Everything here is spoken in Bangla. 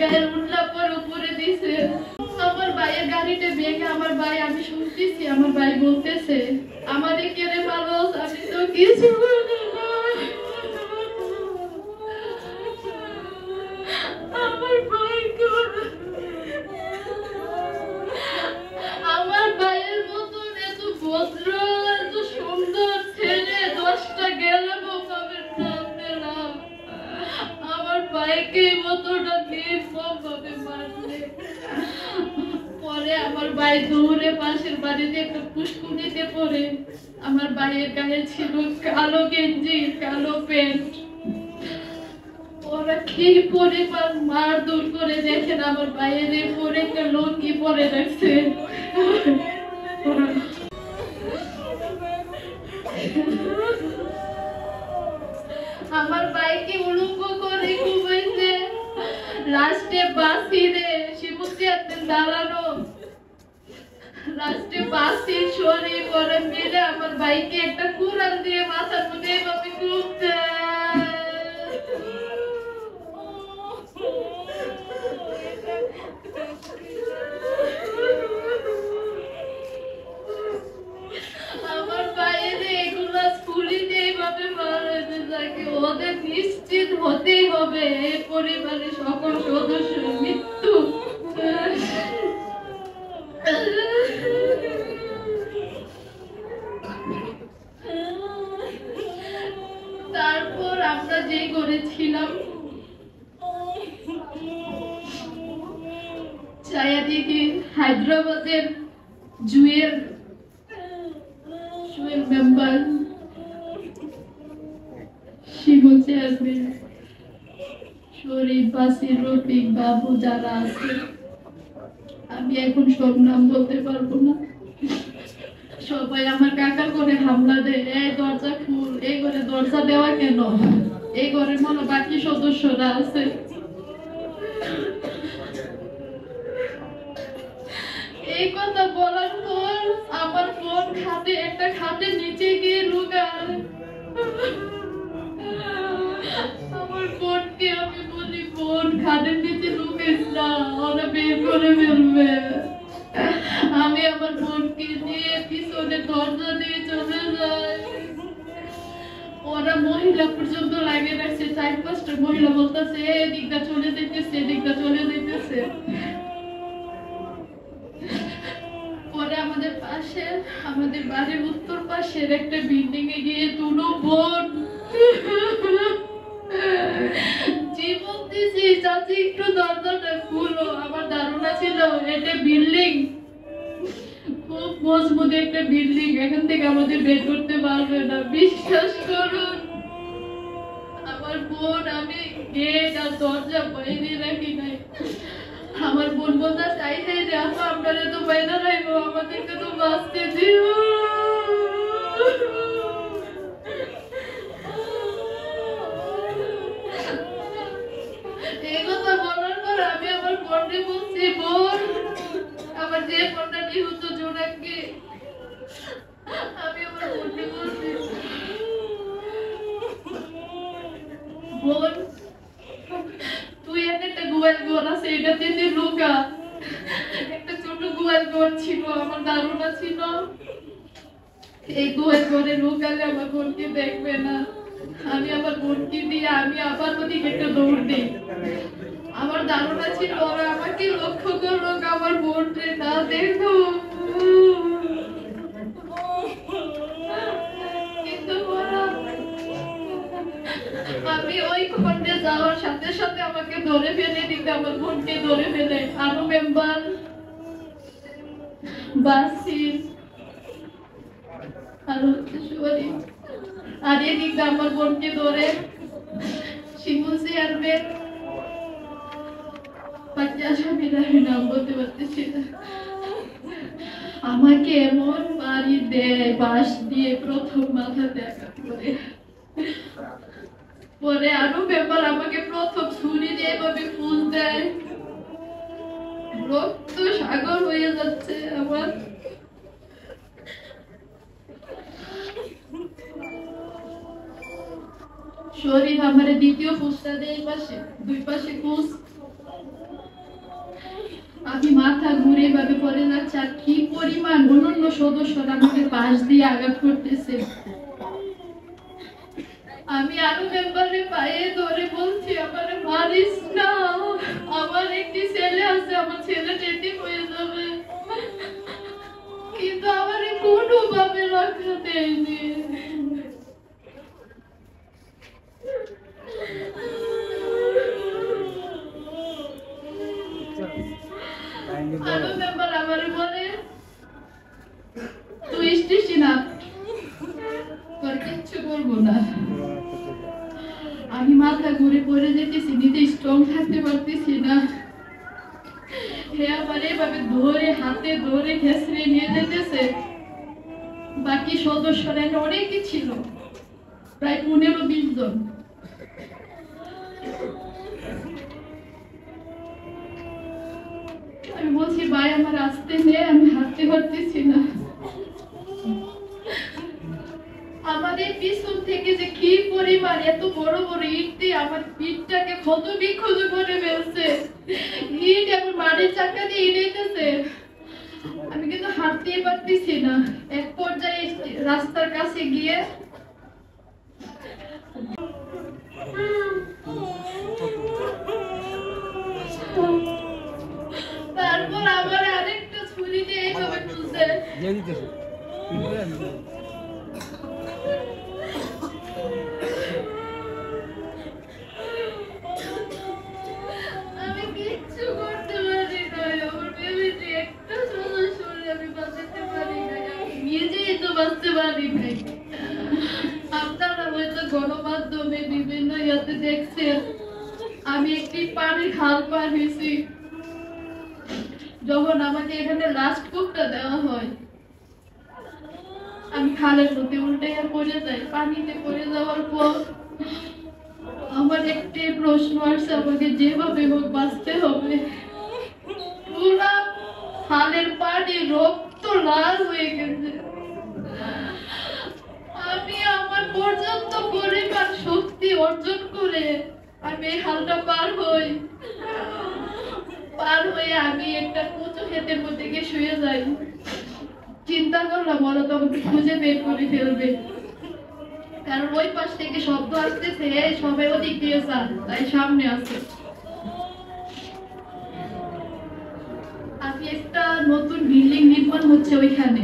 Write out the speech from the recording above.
গায়ের উল্লা পর উপরে দিছে। আমার ভাইয়ের গাড়িতে ভেঙে আমার ভাই, আমি শুনতেছি আমার ভাই বলতেছে আমারে কেড়ে মারোস, আমি তো কিছু করি নাই। আমার ভাই আমার ভাইয়ের মতন এত ভদ্র এত সুন্দর ছেলে 10টা গেলে পাবেন না আপনারা। আমার ভাইকে মতটা নির্মম ভাবে মারলে। পরে আমার ভাই দৌড়ে পাশের বাড়িতে একটা পুষ্কুনিতে পড়ে। আমার ভাইয়ের গায়ে ছিল কালো গেঞ্জি কালো প্যান্ট। ওরা কি পরিমাণ মারধর করে দেখেন, আমার ভাইয়ের পরে একটা লুঙ্গি পরে রাখছে। আমার ভাইকে উলঙ্গ করে ঘুমাইছে। লাস্টে বাসিরে শিবুতি হাতে দাঁড়ানো, লাস্টে বাসি শরীর করে মিলে আমার ভাইকে একটা কুড়াল দিয়ে মাথার মধ্যে এভাবে ঘুরতে। আমার ভাইয়ের এগুলা স্কুলিতে এইভাবে মারাতে থাকে। ওদের নিশ্চিত হতেই হবে এই পরিবারের সকল সদস্যের মৃত্যু। তারপর আমরা যে করেছিলাম চায়াদিকে হায়দ্রাবাদের জুয়েল মেম্বার শিবু চেয়ারম্যান শরীফ বাসির রফিক বাবু যারা আছে, আমি এখন সব নাম বলতে পারবো না। সবাই আমার কাকা করে হামলা দেয়, এই দরজা খুল, এই ঘরে দরজা দেওয়া কেন, এই ঘরের মনে বাকি সদস্যরা আছে। এই কথা বলার পর আমার বোন একটা খাটের নিচে গিয়ে লুকায়। আমার বোনকে আমি বলি, বোন খাটের নিচে লুকাইস না, ওরা বের করে ফেলবে। আমি আমার বোনকে নিয়ে পিছনে দরজা দিয়ে চলে যাই। ওরা মহিলা পর্যন্ত লাগিয়ে রাখছে, 4-5টা মহিলা বলতেছে এদিকটা চলে যেতেছে, এদিকটা চলে যেতেছে। পরে আমাদের পাশে, আমাদের বাড়ির উত্তর পাশের একটা বিল্ডিং এ গিয়ে দুটো বোন জীবন দিছি, চাচি একটু দরজাটা খুলো। আমার ধারণা ছিল এটা বিল্ডিং খুব মজবুত একটা বিল্ডিং, এখান থেকে আমাদের বের করতে পারবে না। বিশ্বাস করুন আমার বোন, আমি গেট আর দরজা বাইরে রাখি নাই। আমার বোন বলতে চাইছে যে আপনারা তো বাইরে রাখবো, আমাদেরকে তো বাঁচতে দিও। এই কথা বলার পর আমি আমার বোনকে বলছি, বোন আমার যে বোনটা নিহত জোনাককে, আমি আমার বোনকে বলছি, বোন তুই একটা গোয়াল ঘর আছে, এটাতে তুই লুকা। একটা ছোট গোয়াল ঘর ছিল, আমার ধারণা ছিল এই গোয়াল ঘরে লুকালে আমার বোনকে দেখবে না। আমি আমার বোনকে দিয়ে আমি আবার ওদিকে একটা দৌড় দিই। আমার ধারণা ছিল ওরা আমাকে লক্ষ্য করুক, আমার বোনকে না দেখো। কিন্তু আমি ওই খন্ডে যাওয়ার সাথে সাথে আমাকে ধরে ফেলে দিতে, আমার বোনকে ধরে ফেলে আরো মেম্বার বাসির আর এদিকে আমার বোনকে ধরে শিবু চেয়ারম্যান, আমি নাম বলতে পারতেছি না, আমাকে এমন বাড়ি দেয় বাঁশ দিয়ে, প্রথম মাথাতে আঘাত করে। পরে আরো মেম্বার আমাকে প্রথম ছুরি দিয়ে এভাবে ফুল দেয়। রক্ত সাগর হয়ে যাচ্ছে আমার। শরীফ আমার দ্বিতীয় ফুসটা দেয়, পাশে দুই পাশে ফুস। মাথা ঘুরে ভাবে পড়ে যাচ্ছে, আর কি পরিমাণ অন্যান্য সদস্যরা আমাকে পাশ দিয়ে আঘাত করতেছে। আমি আরো মেম্বারে পায়ে ধরে বলছি, আমার মারিস না, আমার একটি ছেলে আছে, আমার ছেলেটা এতিম হয়ে যাবে, কিন্তু আমার কোনোভাবে রক্ষা দেয়নি। আরো মেম্বার আমারে বলে, তুই স্টেশন না, তোর কিচ্ছু করবো না। আমি মাথা ঘুরে পড়ে যেতেছি, নিজে স্ট্রং থাকতে পারতেছি না। হে আবার এভাবে ধরে হাতে ধরে খেসড়ে নিয়ে যেতেছে। বাকি সদস্যরা অনেকই ছিল, প্রায় 15-20 জন। আমি বলছি, ভাই আমার আসতে নেই, আমি হাঁটতে পারতেছি না। আমাদের পিছন থেকে যে কি পরিমাণ এত বড় বড় ইট দিয়ে আমার পিঠটাকে ক্ষত বিক্ষত করে ফেলছে। ইট এখন মাটির চাকা দিয়ে ইটেছে, আমি কিন্তু হাঁটতেই পারতেছি না। এক পর্যায়ে রাস্তার কাছে গিয়ে তারপর আবার আরেকটা ছুরি দিয়ে এইভাবে তুলছে। আমি কিচ্ছু করতে পারি না, আমার বেবিটি একটা সদস্যরে আমি বাঁচাতে পারি না, আমি নিজেই তো বাঁচতে পারি নাই। আপনারা হয়তো গণমাধ্যমে বিভিন্ন ইয়াতে দেখছেন, আমি একটি পানির খাল পার হয়েছি। যখন আমাকে এখানে লাস্ট কুপটা দেওয়া হয়, আমি খালের মধ্যে উল্টে পড়ে যাই। পানিতে পড়ে যাওয়ার পর আমার একটি প্রশ্ন আসছে, আমাকে যেভাবে হোক বাঁচতে হবে। পুরা খালের পানি রক্ত লাল হয়ে গেছে। আমি আমার পর্যাপ্ত পরিমাণ শক্তি অর্জন করে আমি এই খালটা পার হই। পার হয়ে আমি একটা উঁচু ক্ষেতের মধ্যে গিয়ে শুয়ে যাই। চিন্তা করলাম ওরা তো আমাকে খুঁজে বের করে ফেলবে, কারণ ওই পাশ থেকে শব্দ আসতেছে, সবাই ওদিক দিয়ে যান, তাই সামনে আছে। আমি একটা নতুন বিল্ডিং নির্মাণ হচ্ছে ওইখানে,